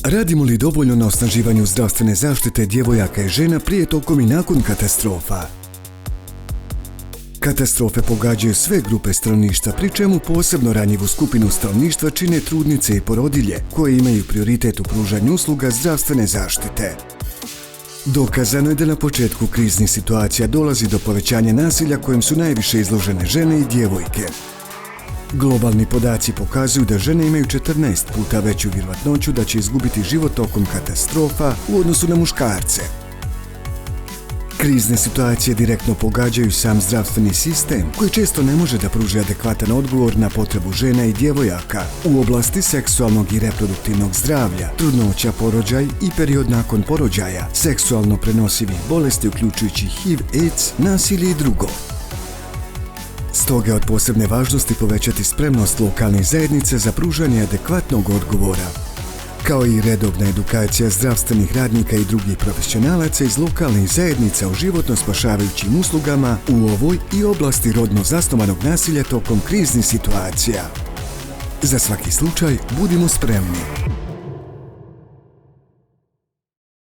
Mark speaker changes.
Speaker 1: Radimo li dovoljno na osnaživanju zdravstvene zaštite djevojaka i žena prije, tokom i nakon katastrofa? Katastrofe pogađaju sve grupe stanovništva, pri čemu posebno ranjivu skupinu stanovništva čine trudnice i porodilje, koje imaju prioritet u pružanju usluga zdravstvene zaštite. Dokazano je da na početku kriznih situacija dolazi do povećanja nasilja kojem su najviše izložene žene i djevojke. Globalni podaci pokazuju da žene imaju 14 puta veću vjerovatnoću da će izgubiti život tokom katastrofa u odnosu na muškarce. Krizne situacije direktno pogađaju sam zdravstveni sistem, koji često ne može da pruži adekvatan odgovor na potrebu žena i djevojaka u oblasti seksualnog i reproduktivnog zdravlja, trudnoća, porođaj i period nakon porođaja, seksualno prenosivih bolesti uključujući HIV, AIDS, nasilje i drugo. Stoga je od posebne važnosti povećati spremnost lokalnih zajednica za pružanje adekvatnog odgovora, kao i redovna edukacija zdravstvenih radnika i drugih profesionalaca iz lokalnih zajednica o životno spašavajućim uslugama u ovoj i oblasti rodno zasnovanog nasilja tokom kriznih situacija. Za svaki slučaj budimo spremni.